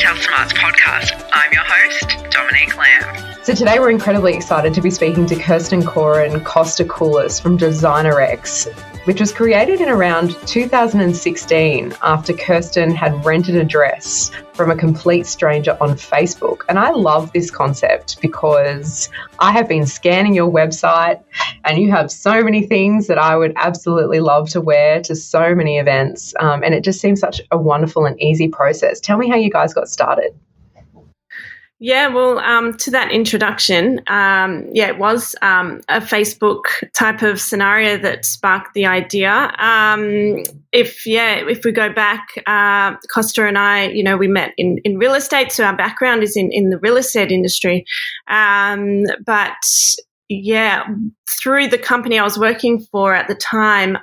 Customer Arts Podcast. I'm your host, Dominique Lamb. So today we're incredibly excited to be speaking to Kirsten Kore and Costa Koulis from Designer X, which was created in around 2016 after Kirsten had rented a dress from a complete stranger on Facebook. And I love this concept because I have been scanning your website and you have so many things that I would absolutely love to wear to so many events. And it just seems such a wonderful and easy process. Tell me how you guys got started. Yeah, well, to that introduction, it was a Facebook type of scenario that sparked the idea. If we go back, Costa and I, we met in real estate, so our background is in the real estate industry. But through the company I was working for at the time,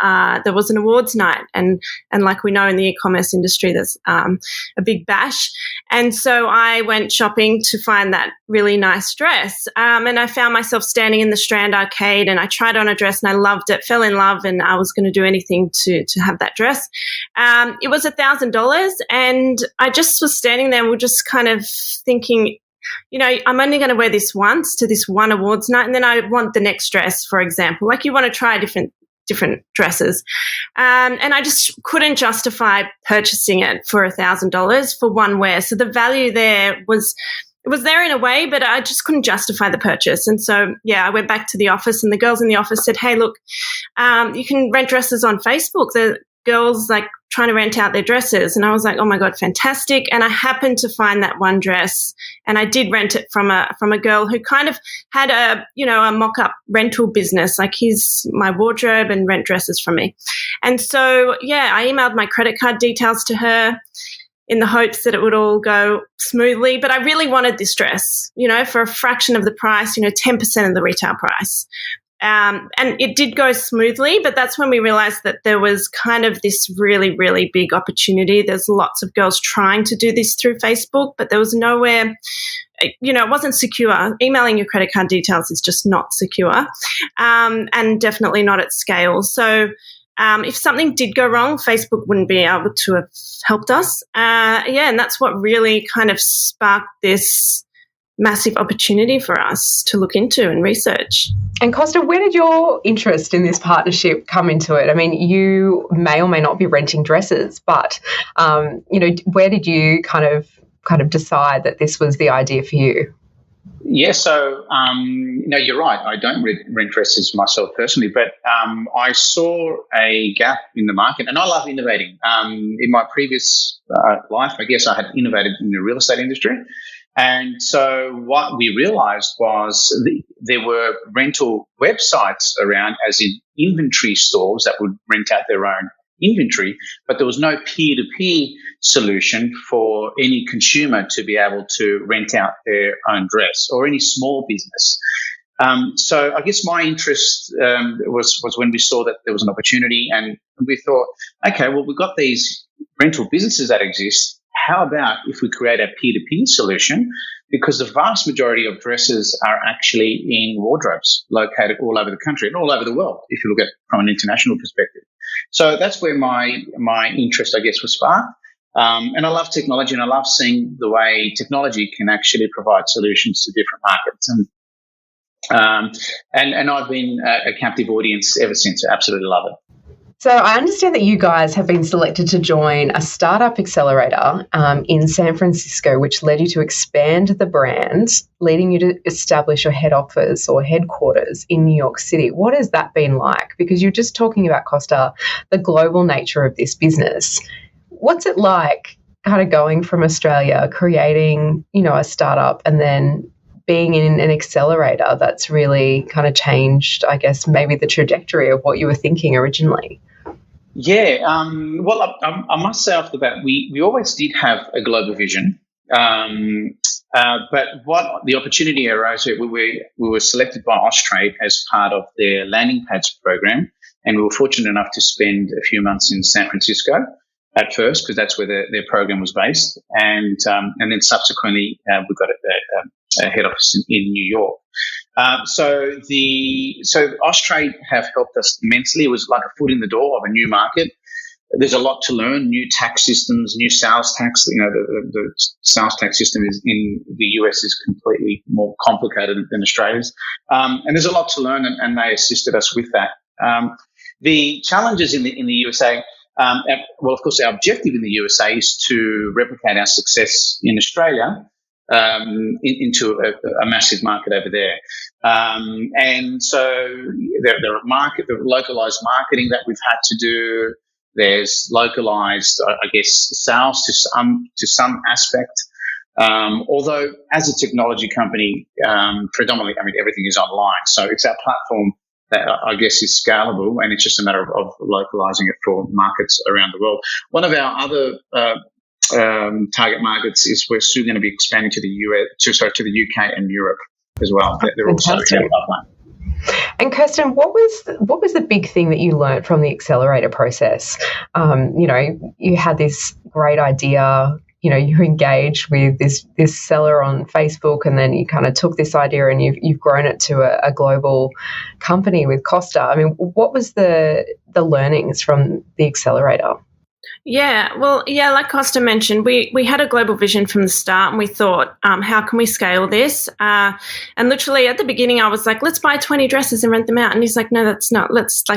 there was an awards night, and like we know in the e-commerce industry, there's a big bash. And so I went shopping to find that really nice dress, and I found myself standing in the Strand Arcade, and I tried on a dress and I loved it, fell in love, and I was going to do anything to have that dress. It was $1,000, and I just was standing there and we're just kind of thinking, I'm only going to wear this once to this one awards night, and then I want the next dress, for example. Like, you want to try different dresses. And I just couldn't justify purchasing it for $1,000 for one wear. So the value there was there in a way, but I just couldn't justify the purchase. And so, I went back to the office, and the girls in the office said, hey, look, you can rent dresses on Facebook. The girls trying to rent out their dresses. And I was like, oh my God, fantastic. And I happened to find that one dress, and I did rent it from a girl who kind of had a mock-up rental business. Like, he's my wardrobe and rent dresses from me. And so, I emailed my credit card details to her in the hopes that it would all go smoothly. But I really wanted this dress, for a fraction of the price, 10% of the retail price. And it did go smoothly, but that's when we realized that there was kind of this really, really big opportunity. There's lots of girls trying to do this through Facebook, but there was nowhere, it wasn't secure. Emailing your credit card details is just not secure, and definitely not at scale. So if something did go wrong, Facebook wouldn't be able to have helped us. And that's what really kind of sparked this massive opportunity for us to look into and research. And Costa, where did your interest in this partnership come into it? I mean, you may or may not be renting dresses, but where did you kind of decide that this was the idea for you? Yeah, so you're right. I don't rent dresses myself personally, but I saw a gap in the market, and I love innovating. In my previous life, I guess I had innovated in the real estate industry. And so what we realized was there were rental websites around, as in inventory stores that would rent out their own inventory, but there was no peer-to-peer solution for any consumer to be able to rent out their own dress, or any small business. So I guess my interest was when we saw that there was an opportunity, and we thought, okay, well, we've got these rental businesses that exist. How about if we create a peer-to-peer solution? Because the vast majority of dresses are actually in wardrobes located all over the country and all over the world, if you look at it from an international perspective. So that's where my interest, I guess, was sparked. And I love technology, and I love seeing the way technology can actually provide solutions to different markets. And I've been a captive audience ever since. I absolutely love it. So I understand that you guys have been selected to join a startup accelerator in San Francisco, which led you to expand the brand, leading you to establish your head office or headquarters in New York City. What has that been like? Because you're just talking about, Costa, the global nature of this business. What's it like kind of going from Australia, creating, a startup, and then being in an accelerator that's really kind of changed, I guess, maybe the trajectory of what you were thinking originally? Yeah, well, I must say off the bat, we always did have a global vision, but what the opportunity arose, we were selected by Austrade as part of their landing pads program, and we were fortunate enough to spend a few months in San Francisco at first, because that's where their program was based, and then subsequently we got a head office in New York. So Austrade have helped us immensely. It was like a foot in the door of a new market. there's a lot to learn. New tax systems, new sales tax. The sales tax system in the US is completely more complicated than Australia's, and there's a lot to learn, and they assisted us with that. The challenges in the USA. Well, of course, our objective in the USA is to replicate our success in Australia into a massive market over there. And so there are localized marketing that we've had to do. There's localized, I guess, sales to some aspect. Although as a technology company, predominantly, everything is online. So it's our platform that I guess is scalable, and it's just a matter of localizing it for markets around the world. One of our other target markets is we're soon going to be expanding to the the UK and Europe as well. They're also in our pipeline. And Kirsten, what was the big thing that you learned from the Accelerator process? You had this great idea. You engaged with this seller on Facebook, and then you kind of took this idea and you've grown it to a global company with Costa. What was the learnings from the Accelerator? Yeah, well, like Costa mentioned, we had a global vision from the start, and we thought, how can we scale this? And literally at the beginning, I was like, let's buy 20 dresses and rent them out. And he's like, no, that's not.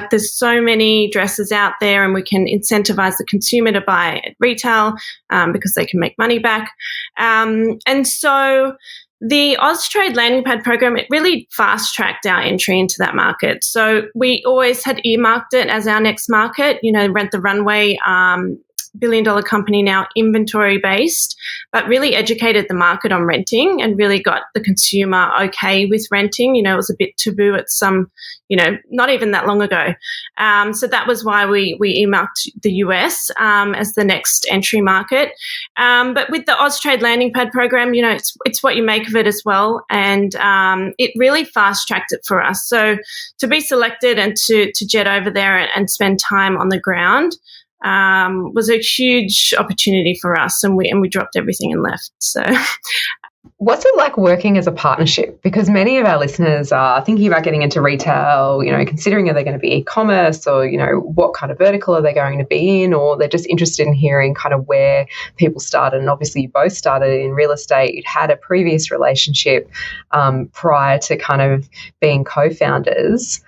There's so many dresses out there, and we can incentivize the consumer to buy at retail because they can make money back. And so the Austrade landing pad program, it really fast-tracked our entry into that market. So we always had earmarked it as our next market, Rent the Runway, billion-dollar company now, inventory-based, but really educated the market on renting and really got the consumer okay with renting. It was a bit taboo at some, not even that long ago. So that was why we earmarked the US as the next entry market. But with the Austrade landing pad program, it's what you make of it as well. And it really fast-tracked it for us. So to be selected and to jet over there and spend time on the ground was a huge opportunity for us, and we dropped everything and left. So, what's it like working as a partnership? Because many of our listeners are thinking about getting into retail, considering are they going to be e-commerce, or what kind of vertical are they going to be in, or they're just interested in hearing kind of where people started. And obviously, you both started in real estate. You'd had a previous relationship prior to kind of being co-founders.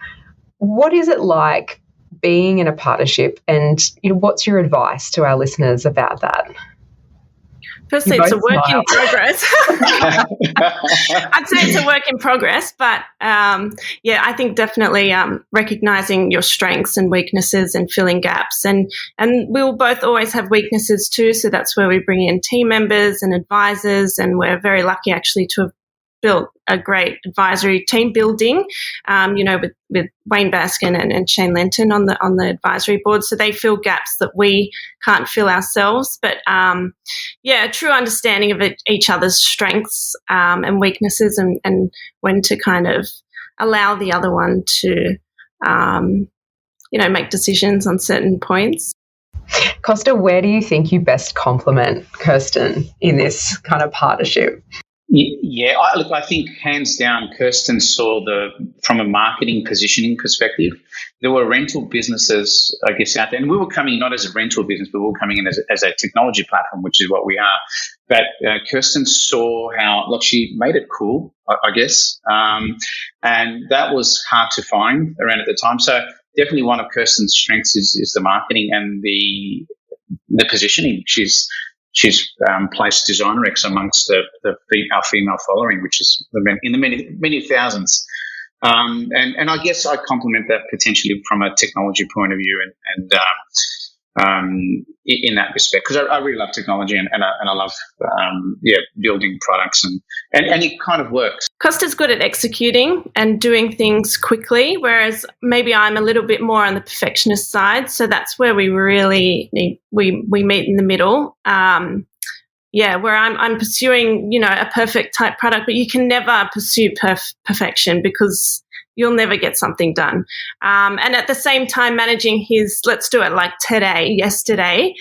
What is it like being in a partnership, and what's your advice to our listeners about that? Firstly, it's a work in progress. I'd say it's a work in progress, but I think definitely recognizing your strengths and weaknesses and filling gaps, and we'll both always have weaknesses too. So that's where we bring in team members and advisors, and we're very lucky actually to have built a great advisory team building, with Wayne Baskin and Shane Lenton on the advisory board. So they fill gaps that we can't fill ourselves. But a true understanding of each other's strengths and weaknesses, and when to kind of allow the other one to, make decisions on certain points. Costa, where do you think you best complement Kirsten in this kind of partnership? Yeah, I think hands down, Kirsten saw from a marketing positioning perspective, there were rental businesses, I guess, out there. And we were coming not as a rental business, but we were coming in as a technology platform, which is what we are. But Kirsten saw how, she made it cool, I guess. And that was hard to find around at the time. So definitely one of Kirsten's strengths is the marketing and the positioning. She's placed Designer X amongst our female following, which is in the many thousands. And I guess I complement that potentially from a technology point of view and in that respect, because I really love technology and I love building products and it kind of works. Costa's good at executing and doing things quickly, whereas maybe I'm a little bit more on the perfectionist side. So that's where we really we meet in the middle. Where I'm pursuing, a perfect type product, but you can never pursue perfection because you'll never get something done. And at the same time, managing his, let's do it like yesterday,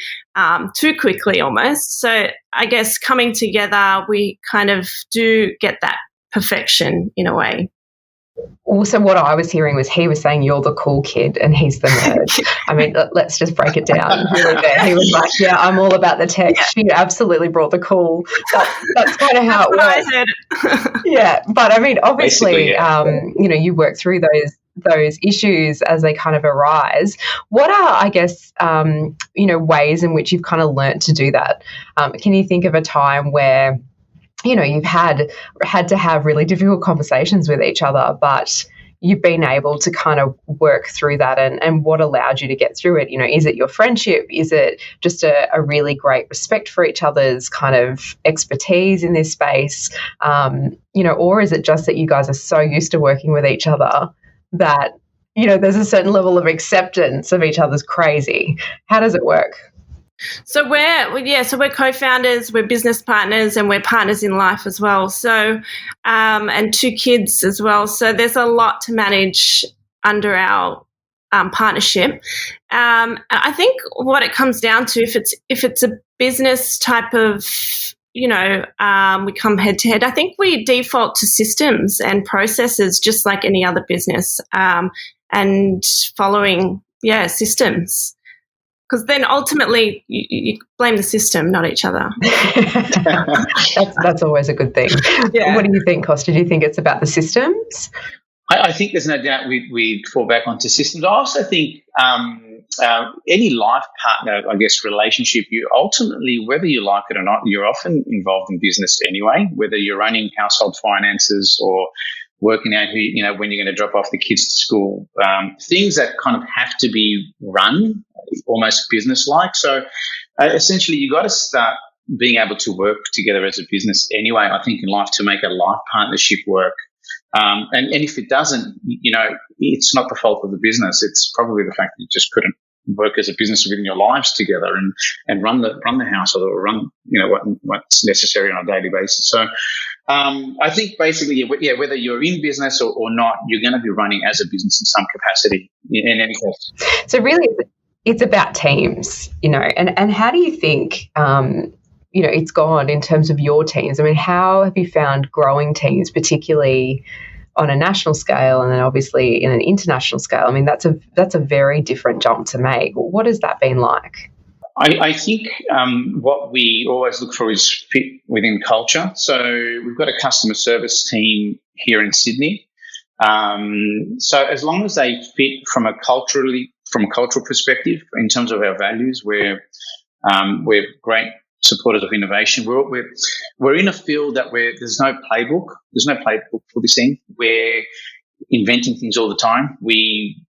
too quickly almost. So I guess coming together, we kind of do get that perfection in a way. Also, what I was hearing was he was saying you're the cool kid and he's the nerd. I mean, let's just break it down. Really there. He was like, yeah, I'm all about the tech. Yeah. She absolutely brought the cool. That's kind of how it works. Yeah, but I mean, obviously, you work through those issues as they kind of arise. What are, I guess, ways in which you've kind of learnt to do that? Can you think of a time where you've had to have really difficult conversations with each other, but you've been able to kind of work through that, and what allowed you to get through it? Is it your friendship? Is it just a really great respect for each other's kind of expertise in this space? Or is it just that you guys are so used to working with each other that, there's a certain level of acceptance of each other's crazy? How does it work? So we're co-founders, we're business partners, and we're partners in life as well. So, and 2 kids as well. So there's a lot to manage under our partnership. I think what it comes down to, if it's a business type of, we come head to head, I think we default to systems and processes just like any other business, and following, systems. Because then ultimately you blame the system, not each other. That's always a good thing. Yeah. What do you think, Costa? Do you think it's about the systems? I think there's no doubt we fall back onto systems. I also think any life partner, I guess, relationship, you ultimately, whether you like it or not, you're often involved in business anyway, whether you're running household finances or working out when you're going to drop off the kids to school, things that kind of have to be run almost business-like. So essentially you got to start being able to work together as a business anyway, I think, in life, to make a life partnership work. And if it doesn't, it's not the fault of the business. It's probably the fact that you just couldn't work as a business within your lives together and run the household, or run what's necessary on a daily basis. So I think basically, whether you're in business or not, you're going to be running as a business in some capacity in any case. So really, it's about teams, and how do you think it's gone in terms of your teams? I mean, how have you found growing teams, particularly on a national scale and then obviously in an international scale? I mean, that's a very different jump to make. What has that been like? I think what we always look for is fit within culture. So we've got a customer service team here in Sydney. So as long as they fit from a cultural perspective, in terms of our values, we're great supporters of innovation. We're in a field that there's no playbook. There's no playbook for this thing. We're inventing things all the time. We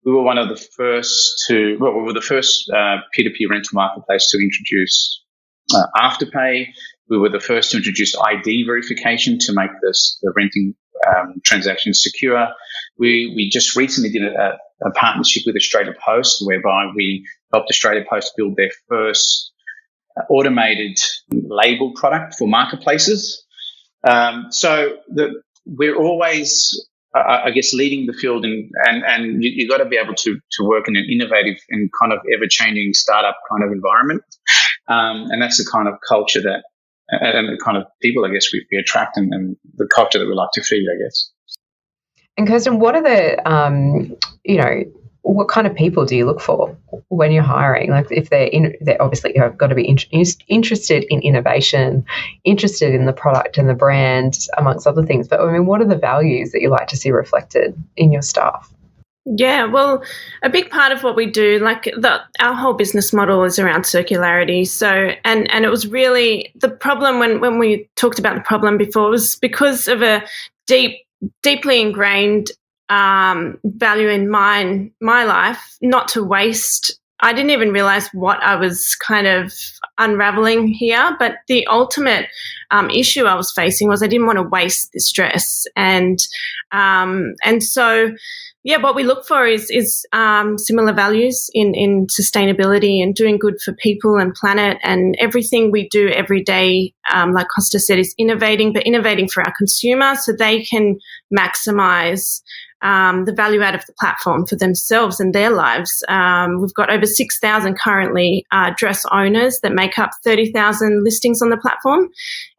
were one of the first we were the first peer-to-peer rental marketplace to introduce Afterpay. We were the first to introduce ID verification to make the renting transactions secure. We just recently did a partnership with Australia Post, whereby we helped Australia Post build their first automated label product for marketplaces. So we're always, I guess, leading the field, and you got to be able to work in an innovative and kind of ever-changing startup kind of environment. And that's the kind of culture and the kind of people, I guess, we attract, and the culture that we like to feed, I guess. And Kirsten, what are the, what kind of people do you look for when you're hiring? Like, if they're obviously got to be interested in innovation, interested in the product and the brand, amongst other things. But I mean, what are the values that you like to see reflected in your staff? Yeah, well, a big part of what we do, our whole business model is around circularity. So, and it was really the problem when we talked about the problem before, was because of a deeply ingrained value in my life, not to waste. I didn't even realize what I was kind of unraveling here, but the ultimate issue I was facing was I didn't want to waste the stress, and so. Yeah, what we look for is similar values in sustainability and doing good for people and planet, and everything we do every day, like Costa said, is innovating, but innovating for our consumer so they can maximise the value out of the platform for themselves and their lives. We've got over 6,000 currently dress owners that make up 30,000 listings on the platform,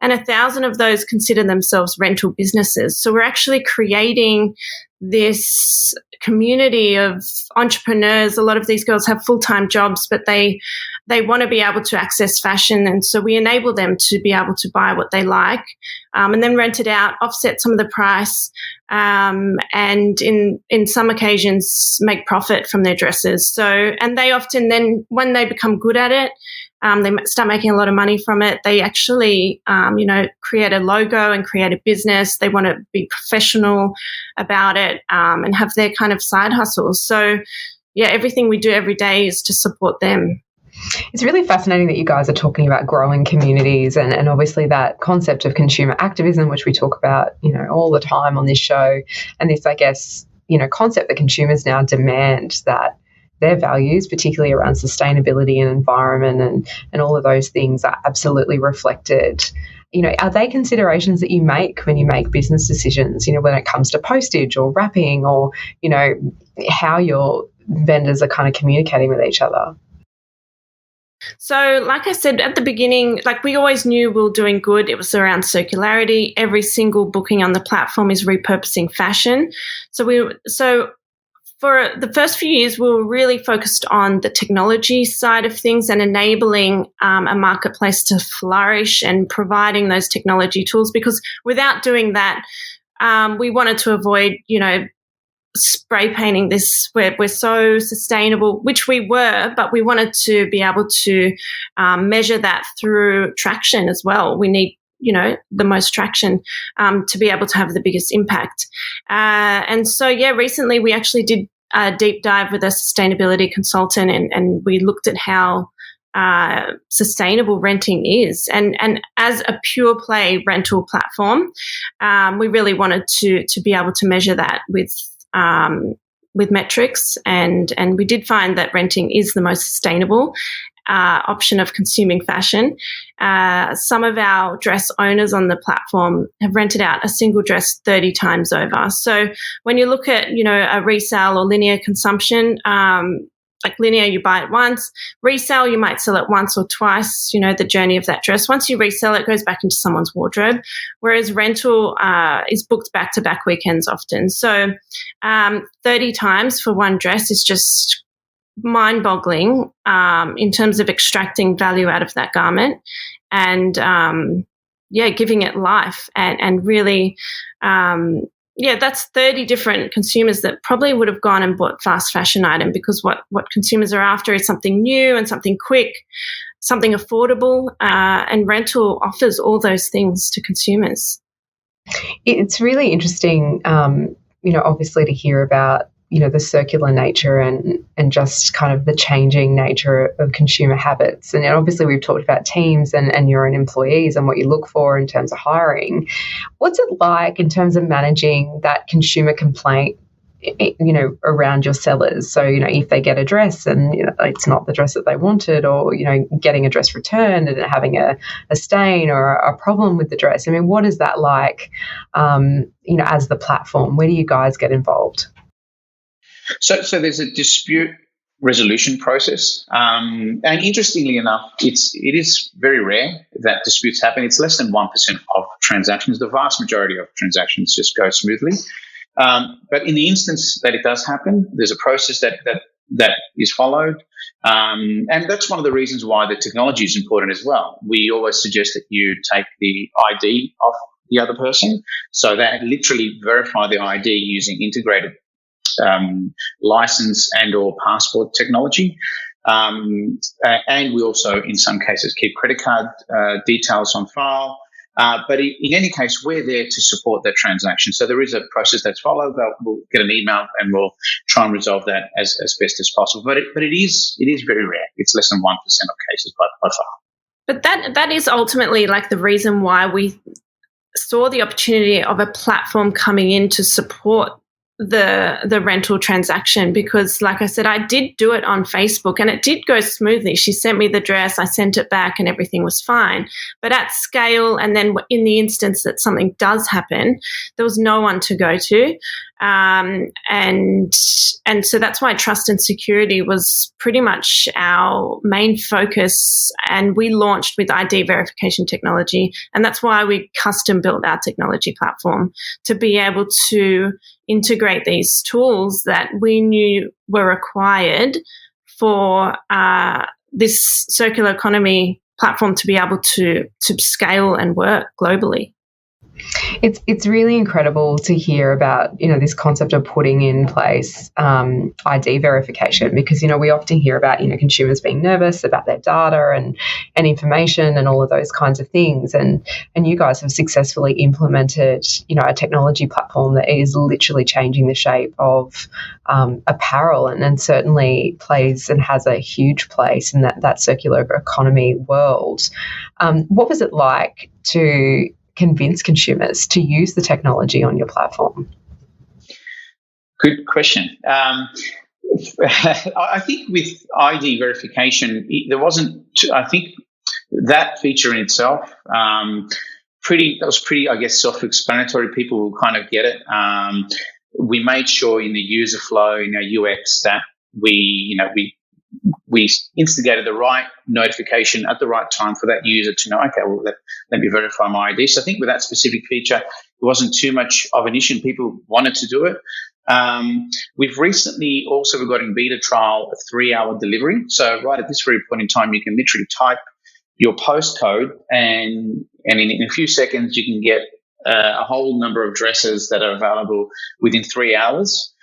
and 1,000 of those consider themselves rental businesses. So we're actually creating this community of entrepreneurs. A lot of these girls have full-time jobs, but they want to be able to access fashion, and so we enable them to be able to buy what they like, and then rent it out, offset some of the price, and in some occasions make profit from their dresses. So, and they often then, when they become good at it, they start making a lot of money from it. They actually, create a logo and create a business. They want to be professional about it, and have their kind of side hustles. So, yeah, everything we do every day is to support them. It's really fascinating that you guys are talking about growing communities and obviously that concept of consumer activism, which we talk about, all the time on this show. And this, I guess, concept that consumers now demand that their values, particularly around sustainability and environment and all of those things, are absolutely reflected. Are they considerations that you make when you make business decisions, when it comes to postage or wrapping or, how your vendors are kind of communicating with each other? So, like I said at the beginning, we always knew we were doing good. It was around circularity. Every single booking on the platform is repurposing fashion. So for the first few years, we were really focused on the technology side of things and enabling a marketplace to flourish and providing those technology tools, because without doing that, we wanted to avoid, spray painting this. We're so sustainable, which we were, but we wanted to be able to measure that through traction as well. We need the most traction to be able to have the biggest impact. And so, recently we actually did a deep dive with a sustainability consultant and we looked at how sustainable renting is. And as a pure play rental platform, we really wanted to be able to measure that with metrics. And we did find that renting is the most sustainable option of consuming fashion. Some of our dress owners on the platform have rented out a single dress 30 times over. So when you look at, a resale or linear consumption, like linear, you buy it once. Resale, you might sell it once or twice, the journey of that dress. Once you resell it, it goes back into someone's wardrobe, whereas rental is booked back-to-back weekends often. So 30 times for one dress is just mind-boggling in terms of extracting value out of that garment and, giving it life and really that's 30 different consumers that probably would have gone and bought fast fashion item, because what consumers are after is something new and something quick, something affordable, and rental offers all those things to consumers. It's really interesting, obviously to hear about, the circular nature and just kind of the changing nature of consumer habits. And obviously we've talked about teams and your own employees and what you look for in terms of hiring. What's it like in terms of managing that consumer complaint, around your sellers? So, if they get a dress and, it's not the dress that they wanted, or, getting a dress returned and having a stain or a problem with the dress. I mean, what is that like, as the platform? Where do you guys get involved? So there's a dispute resolution process, and interestingly enough, it is very rare that disputes happen. It's less than 1% of transactions. The vast majority of transactions just go smoothly. But in the instance that it does happen, there's a process that is followed, and that's one of the reasons why the technology is important as well. We always suggest that you take the ID of the other person, so that literally verify the ID using integrated license and or passport technology. And we also, in some cases, keep credit card details on file. But in any case, we're there to support that transaction. So there is a process that's followed. We'll get an email and we'll try and resolve that as best as possible. But it is very rare. It's less than 1% of cases by far. But that is ultimately the reason why we saw the opportunity of a platform coming in to support the rental transaction, because like I said, I did do it on Facebook and it did go smoothly. She sent me the dress, I sent it back and everything was fine. But at scale, and then in the instance that something does happen, there was no one to go to. And so that's why trust and security was pretty much our main focus. And we launched with ID verification technology. And that's why we custom built our technology platform to be able to integrate these tools that we knew were required for this circular economy platform to be able to scale and work globally. It's really incredible to hear about, this concept of putting in place ID verification, because, we often hear about, consumers being nervous about their data and information and all of those kinds of things. And you guys have successfully implemented, a technology platform that is literally changing the shape of apparel and certainly plays and has a huge place in that circular economy world. What was it like to convince consumers to use the technology on your platform? Good question. I think with ID verification, there wasn't. I think that feature in itself, that was pretty, I guess, self-explanatory. People will kind of get it. We made sure in the user flow, in our UX, that we instigated the right notification at the right time for that user to know, okay, well, let me verify my ID. So I think with that specific feature, it wasn't too much of an issue and people wanted to do it. We've recently also got in beta trial a 3-hour delivery. So right at this very point in time, you can literally type your postcode and in a few seconds, you can get a whole number of dresses that are available within 3 hours.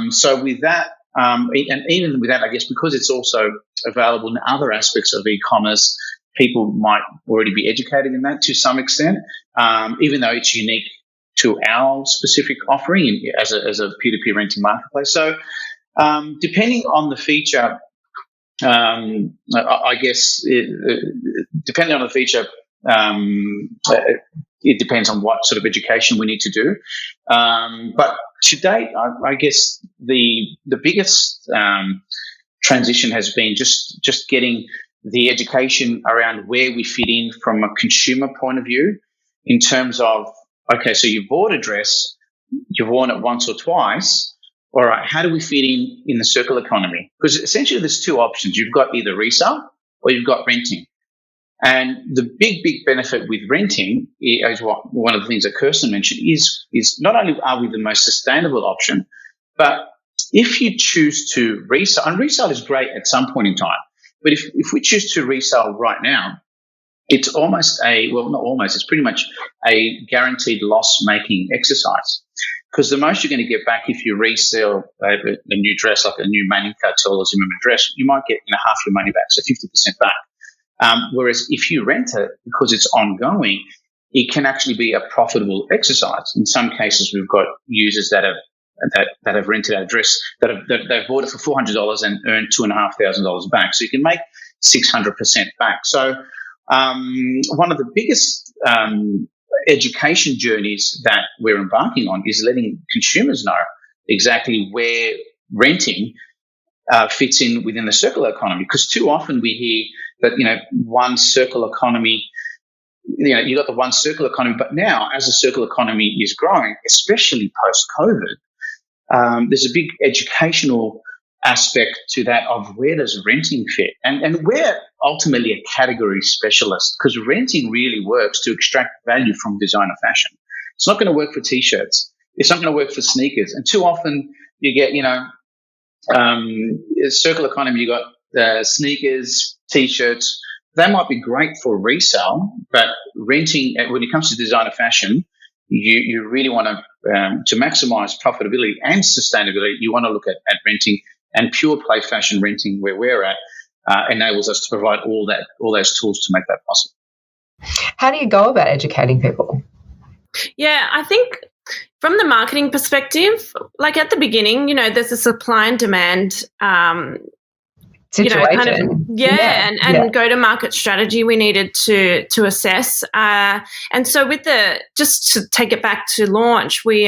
So with that, and even with that, I guess because it's also available in other aspects of e-commerce, people might already be educated in that to some extent, even though it's unique to our specific offering as a peer-to-peer renting marketplace. So depending on the feature, I guess depending on the feature, it depends on what sort of education we need to do. But to date, I guess the biggest transition has been just getting the education around where we fit in from a consumer point of view in terms of, okay, so you bought a dress, you've worn it once or twice. All right, how do we fit in the circular economy? Because essentially there's two options. You've got either resale or you've got renting. And the big benefit with renting is what one of the things that Kirsten mentioned is not only are we the most sustainable option, but if you choose to resell, and resale is great at some point in time, but if we choose to resell right now, it's it's pretty much a guaranteed loss-making exercise. Because the most you're going to get back if you resell a new dress, like a new Manica or Zimmermann dress, you might get half your money back, so 50% back. Whereas if you rent it, because it's ongoing, it can actually be a profitable exercise. In some cases, we've got users that have rented our dress, they've bought it for $400 and earned $2,500 back. So you can make 600% back. So one of the biggest education journeys that we're embarking on is letting consumers know exactly where renting fits in within the circular economy. Because too often we hear that, one circular economy, you got the one circular economy, but now as the circular economy is growing, especially post-COVID, there's a big educational aspect to that of where does renting fit. And we're ultimately a category specialist because renting really works to extract value from designer fashion. It's not going to work for T-shirts. It's not going to work for sneakers. And too often you get, circular economy, you got sneakers, T-shirts. They might be great for resale, but renting, when it comes to designer fashion, you really want to maximize profitability and sustainability. You want to look at renting, and pure play fashion renting, where we're at, enables us to provide all those tools to make that possible. How do you go about educating people? Yeah, I think from the marketing perspective, like at the beginning, there's a supply and demand situation. And go to market strategy we needed to assess. And so just to take it back to launch, we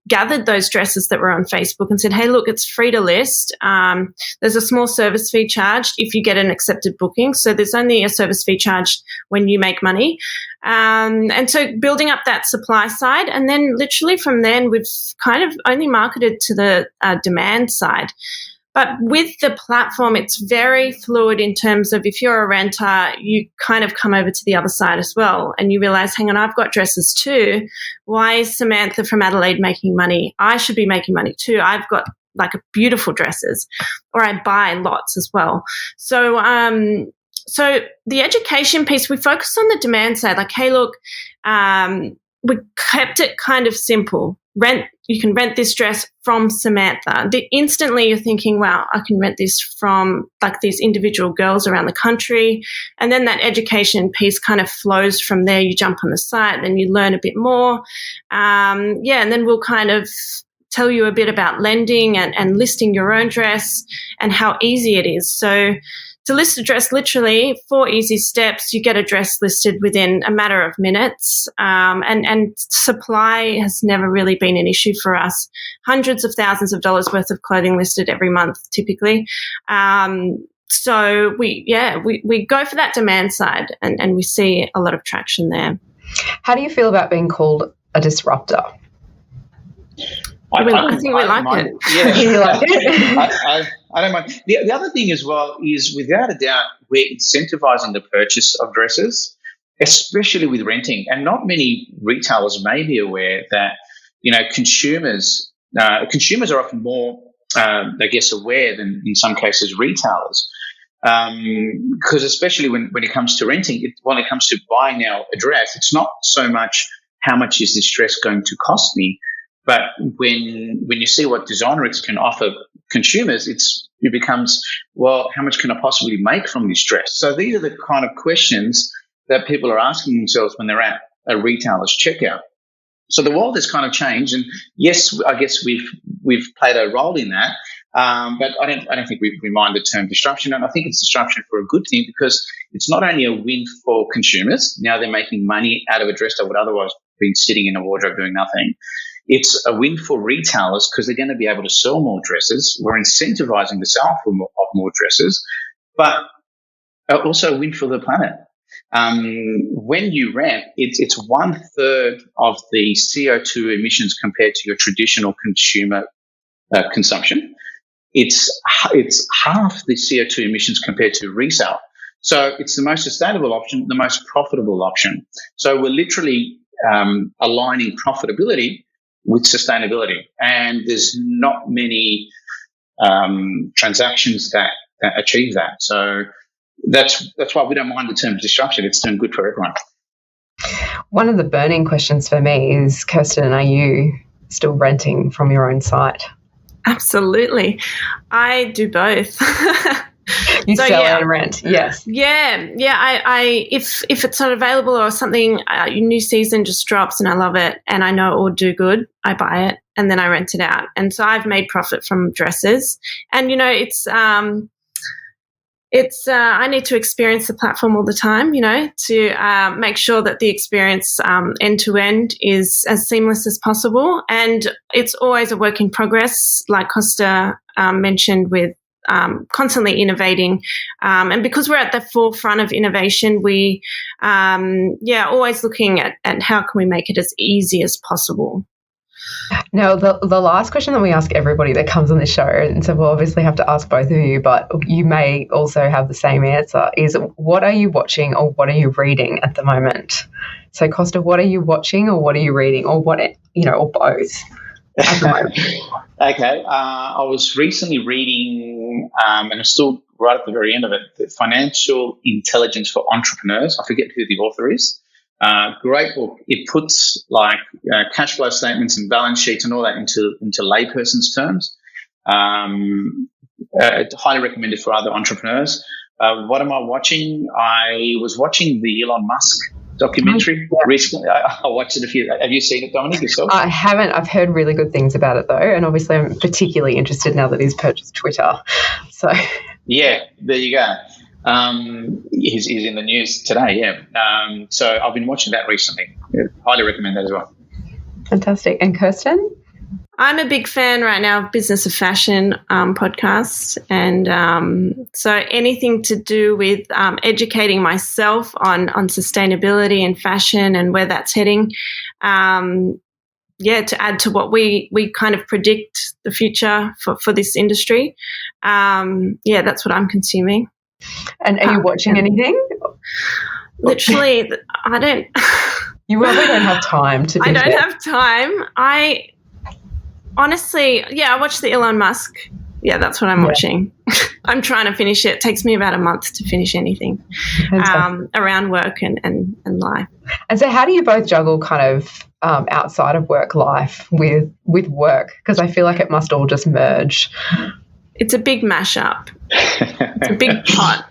gathered those dresses that were on Facebook and said, hey, look, it's free to list. There's a small service fee charged if you get an accepted booking. So there's only a service fee charged when you make money. And so building up that supply side, and then literally from then we've kind of only marketed to the demand side. But with the platform, it's very fluid in terms of if you're a renter, you kind of come over to the other side as well. And you realize, hang on, I've got dresses too. Why is Samantha from Adelaide making money? I should be making money too. I've got like beautiful dresses, or I buy lots as well. So the education piece, we focused on the demand side. Like, hey, look, we kept it kind of simple. You can rent this dress from Samantha. Instantly you're thinking, wow, I can rent this from like these individual girls around the country. And then that education piece kind of flows from there. You jump on the site, then you learn a bit more. And then we'll kind of tell you a bit about lending and listing your own dress and how easy it is. So to list a dress, literally 4 easy steps, you get a dress listed within a matter of minutes. And supply has never really been an issue for us. Hundreds of thousands of dollars worth of clothing listed every month, typically. So we go for that demand side, and we see a lot of traction there. How do you feel about being called a disruptor? I think we like it. Yeah. You like it? I don't mind. The other thing as well is, without a doubt, we're incentivizing the purchase of dresses, especially with renting. And not many retailers may be aware that, consumers are often more, aware than in some cases retailers. Because especially when it comes to renting, when it comes to buying now a dress, it's not so much how much is this dress going to cost me, but when you see what Designerix can offer consumers, it becomes, well, how much can I possibly make from this dress? So these are the kind of questions that people are asking themselves when they're at a retailer's checkout. So the world has kind of changed, and yes, I guess we've played a role in that. But I don't think we mind the term disruption, and I think it's disruption for a good thing, because it's not only a win for consumers. Now they're making money out of a dress that would otherwise be sitting in a wardrobe doing nothing. It's a win for retailers because they're going to be able to sell more dresses. We're incentivizing the sale of more dresses, but also a win for the planet. When you rent, it's 1/3 of the CO2 emissions compared to your traditional consumer consumption. It's half the CO2 emissions compared to resale. So it's the most sustainable option, the most profitable option. So we're literally aligning profitability with sustainability, and there's not many transactions that achieve that. So that's why we don't mind the term disruption. It's doing good for everyone. One of the burning questions for me is, Kirsten, are you still renting from your own site? Absolutely. I do both. You sell and rent, yes. Yeah. I if it's not available or something, new season just drops and I love it and I know it will do good, I buy it and then I rent it out. And so I've made profit from dresses. And it's I need to experience the platform all the time, to make sure that the experience end to end is as seamless as possible. And it's always a work in progress, like Costa mentioned, with constantly innovating. And because we're at the forefront of innovation, we, always looking at how can we make it as easy as possible. Now, the last question that we ask everybody that comes on the show, and so we'll obviously have to ask both of you, but you may also have the same answer, is what are you watching or what are you reading at the moment? So, Costa, what are you watching or what are you reading, or what, or both at the moment? Okay. I was recently reading, and I'm still right at the very end of it, the Financial Intelligence for Entrepreneurs. I forget who the author is. Great book. It puts cash flow statements and balance sheets and all that into layperson's terms. Highly recommended for other entrepreneurs. What am I watching? I was watching the Elon Musk documentary recently. I watched it a few. Have you seen it, Dominic, yourself? I haven't. I've heard really good things about it though, and obviously I'm particularly interested now that he's purchased Twitter. So Yeah, there you go. He's in the news today, yeah. So I've been watching that recently. Yeah, highly recommend that as well. Fantastic. And Kirsten? I'm a big fan right now of Business of Fashion podcasts. And so anything to do with educating myself on sustainability and fashion and where that's heading, to add to what we kind of predict the future for this industry. That's what I'm consuming. And are you watching anything? Literally, I don't. You probably don't have time to do that. I don't have time. I honestly, I watch the Elon Musk. Yeah, that's what I'm watching. I'm trying to finish it. It takes me about a month to finish anything around work and life. And so how do you both juggle kind of outside of work life with work? Because I feel like it must all just merge. It's a big mashup. It's a big pot.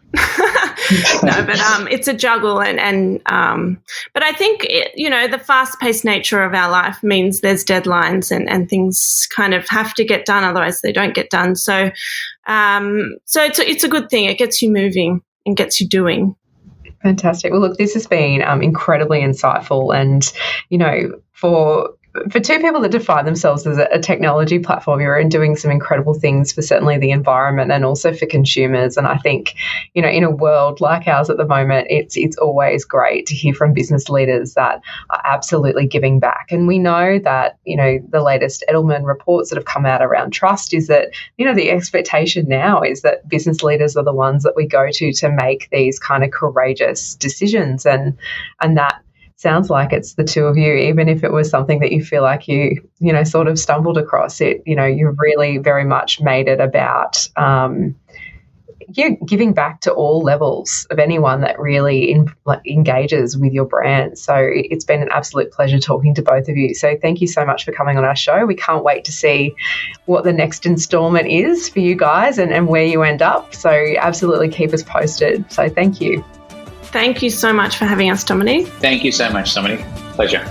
No, but it's a juggle, and but I think the fast-paced nature of our life means there's deadlines and things kind of have to get done, otherwise they don't get done. So, it's a good thing. It gets you moving and gets you doing. Fantastic. Well, look, this has been incredibly insightful, and for two people that define themselves as a technology platform, you're doing some incredible things for certainly the environment and also for consumers. And I think, in a world like ours at the moment, it's always great to hear from business leaders that are absolutely giving back. And we know that, the latest Edelman reports that have come out around trust is that, the expectation now is that business leaders are the ones that we go to make these kind of courageous decisions. And that sounds like it's the two of you, even if it was something that you feel like you sort of stumbled across it. You've really very much made it about giving back to all levels of anyone that really engages with your brand. So it's been an absolute pleasure talking to both of you. So thank you so much for coming on our show. We can't wait to see what the next installment is for you guys and where you end up. So absolutely keep us posted. So thank you. Thank you so much for having us, Dominique. Thank you so much, Dominique. Pleasure.